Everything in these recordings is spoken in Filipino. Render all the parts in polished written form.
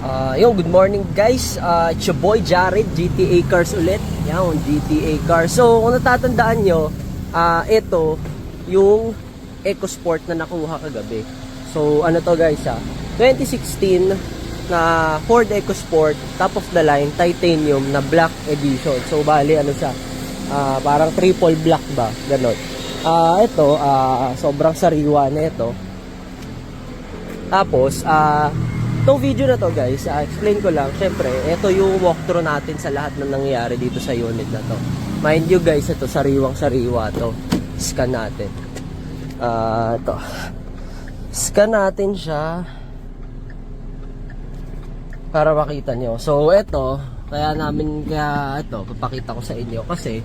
Good morning guys. It's your boy Jared, GTA Cars ulit. Yan, GTA Cars. So, kung natatandaan nyo, ito yung EcoSport na nakuha kagabi. So, ano to guys 2016 na Ford EcoSport, top of the line, titanium na black edition. So, bali ano siya, parang triple black ba, ganon. Ito, sobrang sariwa na ito. Tapos, itong video na to guys, explain ko lang. Syempre, ito yung walkthrough natin sa lahat na nangyayari dito sa unit na to. Mind you guys, ito sariwang sariwa to. Scan natin. Ito. Scan natin siya para makita nyo. So, ito, kaya ito, papakita ko sa inyo. Kasi,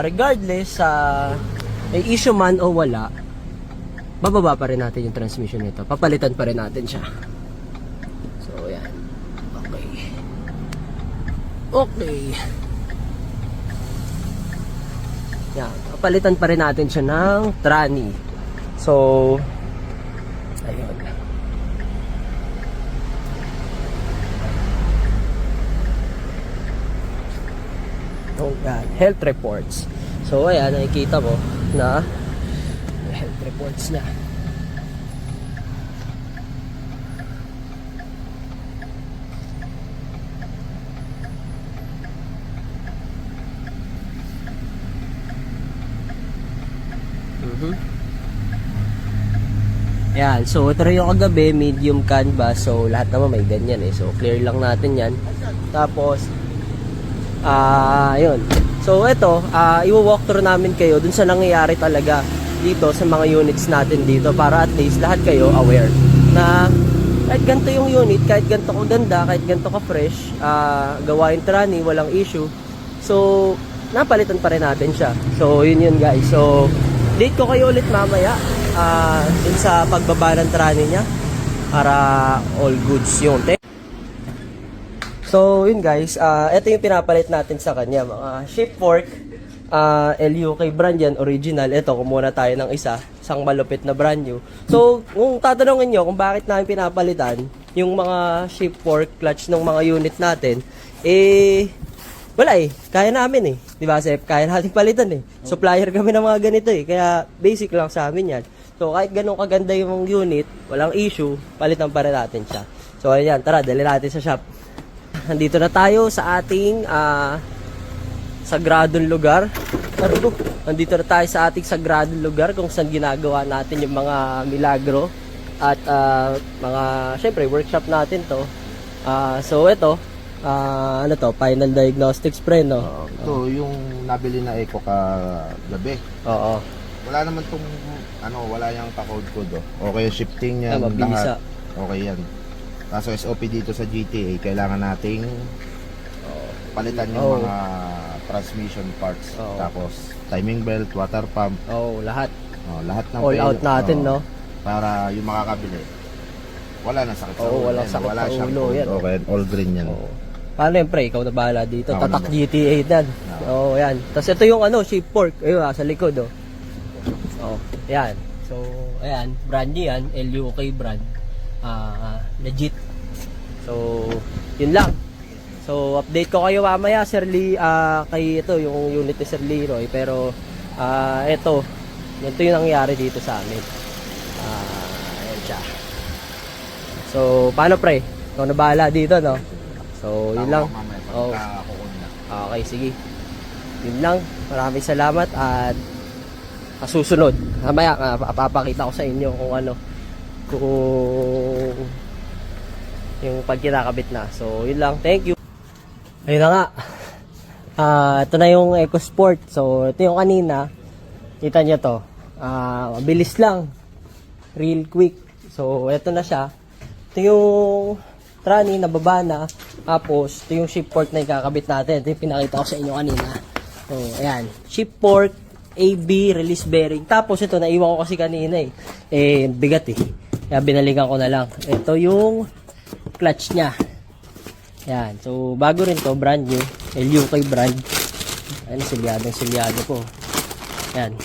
regardless may issue man o wala, bababa pa rin natin yung transmission nito. Papalitan pa rin natin siya. So, yan. Okay. Yan. Papalitan pa rin natin siya ng tranny. So, ayun. Oh, yan. Health reports. So, ayan. Nakikita mo na health reports niya. Yan, so ito rin yung kagabi, medium canvas. So lahat naman may ganyan So clear lang natin yan. Tapos yun. So ito, i-walk through namin kayo dun sa nangyayari talaga dito sa mga units natin dito, para at least lahat kayo aware na kahit ganito yung unit, kahit ganito kaganda, kahit ganito ka-fresh, gawain tranny, walang issue. So napalitan pa rin natin siya. So yun guys. So date ko kayo ulit mamaya dun sa pagbaba ng tranny niya para all goods yun. So yun guys, ito yung pinapalit natin sa kanya, mga shift fork, LUK brand yan, original. Ito, kumuha tayo ng isang malupit na brand new. So kung tatanungin nyo kung bakit namin pinapalitan yung mga shift fork clutch ng mga unit natin, wala kaya namin diba Sep? Kaya natin palitan supplier kami ng mga ganito kaya basic lang sa amin yan. So kahit ganun kaganda yung unit, walang issue, palitan pa rin natin siya. So ayan, tara, dali natin sa shop. Nandito na tayo sa ating sagradong lugar. Nandito na tayo sa ating sagradong lugar kung saan ginagawa natin yung mga milagro at mga, syempre, workshop natin to. So ito, ano to, final diagnostics pre, no? Ito yung nabili na Eco kagabi. Oo. Wala naman tong wala yung pa-code. Okay, shifting yan, mabilis lahat. Okay yan. Kaso SOP dito sa GTA, kailangan nating palitan yung mga transmission parts. Tapos timing belt, water pump. Lahat. Lahat ng all out natin, no? Para yung makakabili, wala na sakit sa ulo. Walang sakit sa ulo yan. Okay, all green yan. Paano yun pre? Ikaw na bahala dito. Ako Tatak naman. GTA yan. Yan. Tapos ito yung shift fork. Ayun sa likod yan. So, ayan. Brand new yan. LUK brand. Legit. So, yun lang. So, update ko kayo mamaya, Sir Lee, kay ito, yung unit ni Sir Leroy. Pero, ito yung nangyari dito sa amin. Ayan siya. So, paano pre? Ikaw na bahala dito, no? So, yun lang. Okay, sige. Yun lang. Maraming salamat at susunod. Mamaya, papakita ko sa inyo kung yung pagkinakabit na. So, yun lang. Thank you. Ayun na nga. Ito na yung EcoSport. So, ito yung kanina. Kita nyo to. Mabilis lang. Real quick. So, ito na siya. Ito yung tranny, nababa na. Tapos, ito yung shift fork na ikakabit natin. Ito yung pinakita ko sa inyo kanina. So, ayan. Shift fork, AB, release bearing. Tapos, ito, naiwan ko kasi kanina bigat Kaya binalikan ko na lang. Ito yung clutch nya. Yan. So, bago rin to, brand new. LUK brand. Ayan, silyado ko. Yan.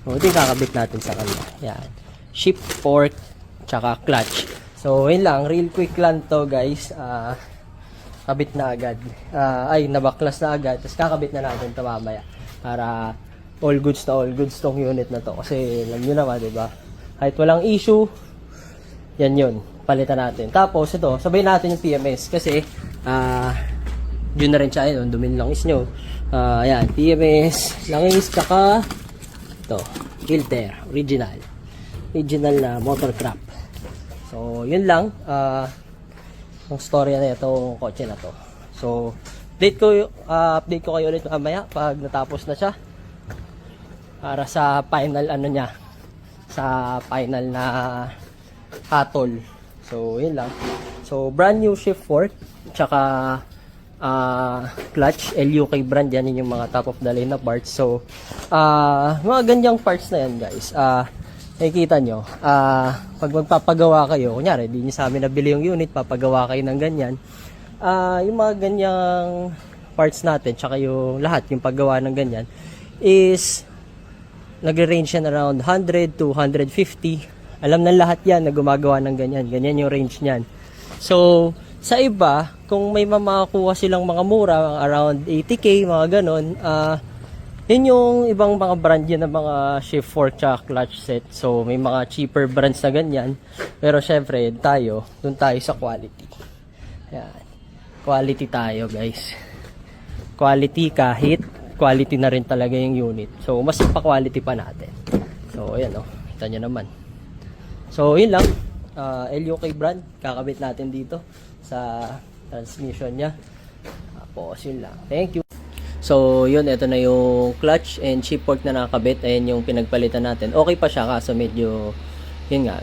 So, ito yung kakabit natin sa kanya. Yan. Shift fork, tsaka clutch. So, yun lang. Real quick lang to, guys. Kabit na agad. Nabaklas na agad. Tapos kakabit na natin ito mamaya. Para all goods tong unit na to. Kasi, alam nyo naman, diba? Kahit walang issue, yan yun. Palitan natin. Tapos, ito, sabay natin yung PMS. Kasi, yun na rin siya. Yun, dumin langis nyo. Ayan, PMS, langis, tsaka, ito, filter, original. Original na motor trap. So, yun lang. Ang storya na itong kotse na to. So, update ko kayo ulit mamaya pag natapos na siya. Para sa final niya. Sa final na hatol. So, yun lang. So, brand new shift fork. Tsaka, clutch, LUK brand. Yan yung mga top of the line na parts. So, mga ganyang parts na yan, guys. Nakikita nyo, pag magpapagawa kayo, kunyari, di nyo sa amin nabili yung unit, papagawa kayo ng ganyan. Yung mga ganyang parts natin, tsaka yung lahat, yung paggawa ng ganyan, is nagre-range yan around 100 to 150. Alam na lahat yan na gumagawa ng ganyan. Ganyan yung range niyan. So, sa iba, kung may mamakuha silang mga mura, around 80k, mga ganon, yun yung ibang mga brand yan ng mga shift fork tsaka clutch set. So, may mga cheaper brands na ganyan. Pero, syempre, doon tayo sa quality. Yan. Quality tayo, guys. Quality kahit quality na rin talaga yung unit. So, mas pa-quality pa natin. So, ayan o. Kita nyo naman. So, yun lang. LUK brand. Kakabit natin dito sa transmission niya. Tapos, yun lang. Thank you. So, yun, ito na yung clutch and shift fork na nakakabit. Ayan yung pinagpalitan natin. Okay pa siya, kaso medyo, yun nga,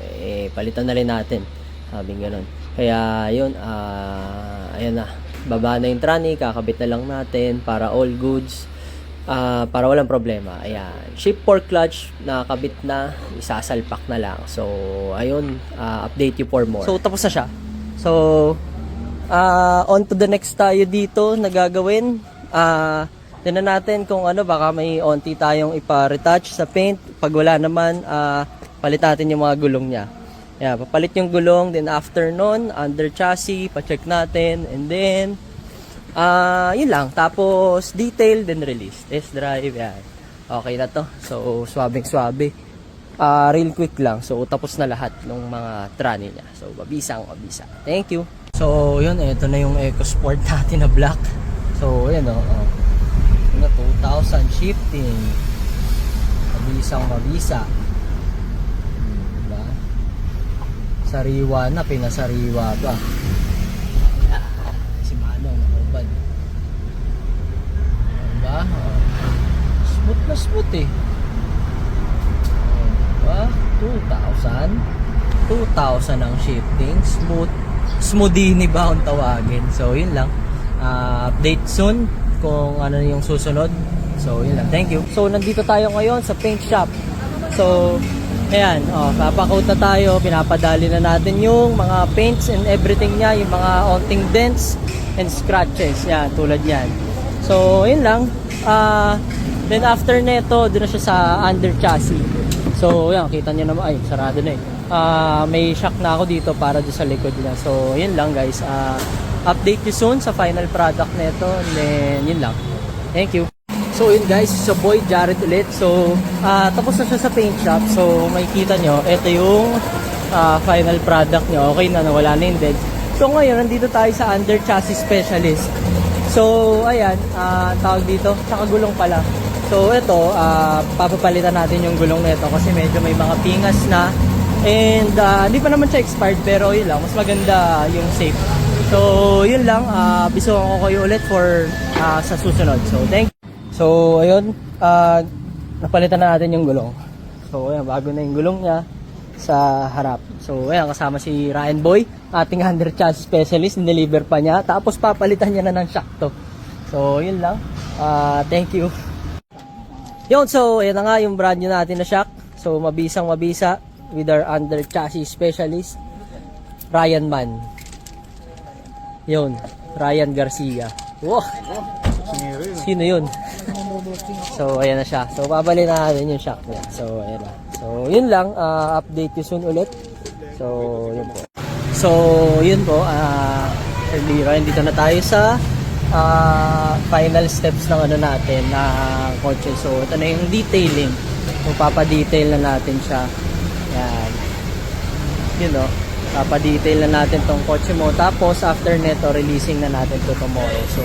palitan na rin natin. Sabi ganun. Kaya, yun, ayan na. Baba na yung tranny, kakabit na lang natin para all goods. Para walang problema. Ayan. Shift fork clutch, nakakabit na, isasalpak na lang. So, ayun, update you for more. So, tapos na siya. So, on to the next tayo dito na gagawin. Tignan natin kung baka may onti tayong ipa-retouch sa paint. Pag wala naman, palit natin yung mga gulong niya. Yeah, papalit yung gulong, then after nun, under chassis, pa-check natin, and then, yun lang. Tapos, detail, then release. Test drive, yan. Okay na to. So, swabing-swabe. Real quick lang. So, tapos na lahat ng mga tranny niya. So, mabisa. Thank you. So, yun, ito na yung EcoSport natin na black. So, ayan o. Yung 2,000 shifting. Mabisa. Diba? Sariwa na, pinasariwa ba? Si Manong nakubad. Diba? Smooth na smooth eh. Diba? 2,000 ang shifting. Smoothini ba kung tawagin? So, yun lang. Update soon kung ano yung susunod. So, yun lang. Thank you. So, nandito tayo ngayon sa paint shop. So, ayan. Papakoat na tayo. Pinapadali na natin yung mga paints and everything niya. Yung mga onting dents and scratches. Yan, tulad yan. So, yun lang. Then, after neto, doon na siya sa under chassis. So, yan. Kita nyo naman. Ay, sarado na eh. May shock na ako dito para doon sa likod niya. So, yun lang guys. Update you soon sa final product nito. And then, yun lang. Thank you. So, yun guys. Sa boy Jared ulit. So, tapos na siya sa paint shop. So, makikita nyo. Ito yung final product niya. Okay na. Nawala na yung dent. So, ngayon, nandito tayo sa under chassis specialist. So, ayan. Tawag dito. Tsaka gulong pala. So, ito. Papapalitan natin yung gulong nito. Kasi medyo may mga pingas na. And, hindi pa naman siya expired. Pero, yun lang. Mas maganda yung safe. So, yun lang. Bisuhan ko kayo ulit for sa susunod. So, thank you. So, ayun. Napalitan na natin yung gulong. So, ayan. Bago na yung gulong niya sa harap. So, ayan. Kasama si Ryan Boy. Ating under chassis specialist. Deliver pa niya. Tapos, papalitan niya na ng shock to. So, yun lang. Thank you. Yun. So, ayan na nga yung brand new natin na shock. So, mabisa with our under chassis specialist. Ryan Man. Yun, Ryan Garcia. Wow! Sino yun? So, ayan na siya. So, babalik na natin yung shock niya. So, ayan na. So, yun lang. Update you soon ulit. So, yun po. So, yun po, Leroy, dito na tayo sa final steps ng ano natin na kotse. So, ito na yung detailing. So, papadetail na natin siya. Yan. Yun o. Papadetail na natin tong kotse mo. Tapos, after neto, releasing na natin to tomorrow. So,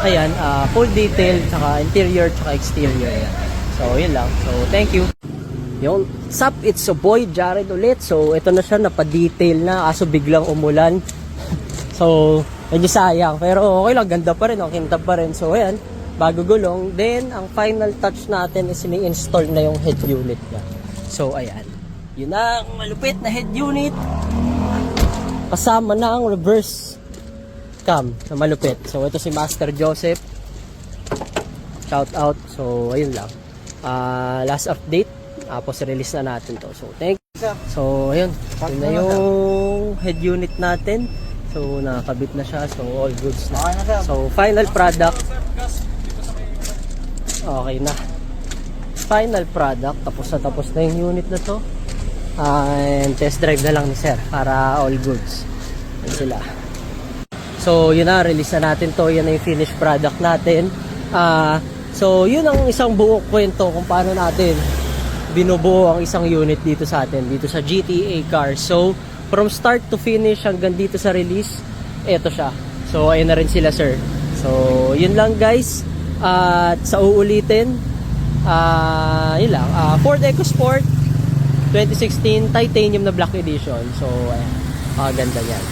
ayan, full detail, tsaka interior, tsaka exterior. Yan. So, yun lang. So, thank you. Yung, sup, it's a boy, Jared ulit. So, ito na siya, napadetail na. Kaso biglang umulan. So, medyo sayang. Pero okay lang, ganda pa rin. Ang kintab pa rin. So, ayan, bago gulong. Then, ang final touch natin is ini-install na yung head unit niya. So, ayan. Yun na, ang malupit na head unit. Kasama na ang reverse cam na malupit. So, ito si Master Joseph. Shout out. So, ayun lang. Last update. Tapos, release na natin to. So, thank you. So, ayun. Yun na yung head unit natin. So, nakakabit na siya. So, all goods na. So, final product. Okay na. Final product. Tapos na yung unit na to. And test drive na lang ni sir para all goods. Yan sila. So, yun na. Release na natin to. Yan na yung finished product natin. So, yun ang isang buong kwento kung paano natin binubuo ang isang unit dito sa atin. Dito sa GTA car. So, from start to finish hanggang dito sa release, eto siya. So, ayun na rin sila, sir. So, yun lang, guys. At sa uulitin, yun lang. Ford EcoSport 2016 Titanium na Black Edition. So, ayan. Ganda yan.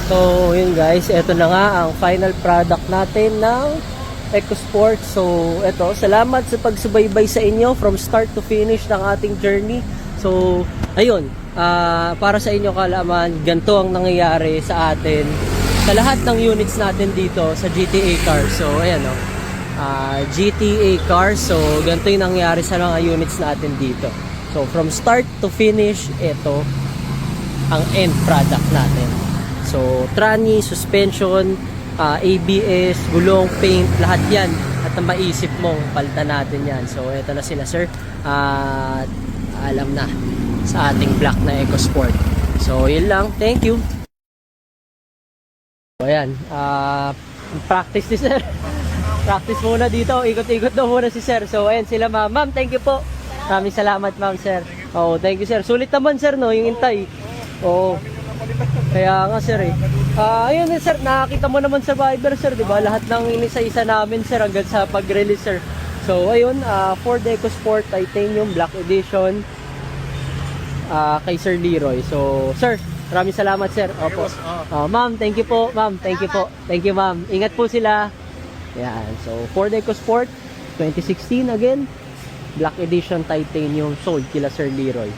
So, yun guys. Eto na nga ang final product natin ng EcoSport. So, eto. Salamat sa pagsubaybay sa inyo from start to finish ng ating journey. So, ayun, para sa inyo kalaman, ganito ang nangyayari sa atin sa lahat ng units natin dito sa GTA Car. So, ayan o, GTA Car. So, ganito yung nangyayari sa mga units natin dito. So, from start to finish, ito ang end product natin. So, tranny, suspension, ABS, gulong, paint, lahat yan. At ang maisip mong palitan natin yan. So, ito na sila, sir. Alam na sa ating black na EcoSport. So, yun lang. Thank you. So, ayan. Practice ni sir. Practice muna dito. Ikot-ikot daw muna si sir. So, ayan sila, ma'am. Ma'am, thank you po. Maraming salamat, ma'am, sir. Oo, thank you, sir. Sulit naman, sir, no? Yung intay. Oo. Kaya nga, sir, eh. Ayun, sir. Nakakita mo naman sa Viber, sir. Diba? Lahat ng inisa-isa namin, sir, hanggang sa pag-release, sir. So, ayun. Ford EcoSport Titanium Black Edition. Kay Sir Leroy. So, sir, maraming salamat, sir. Opo. Ma'am, thank you po. Ma'am, thank you po. Thank you, ma'am. Ingat po sila. Yan. So, Ford EcoSport 2016 again. Black Edition Titanium sold kila Sir Leroy.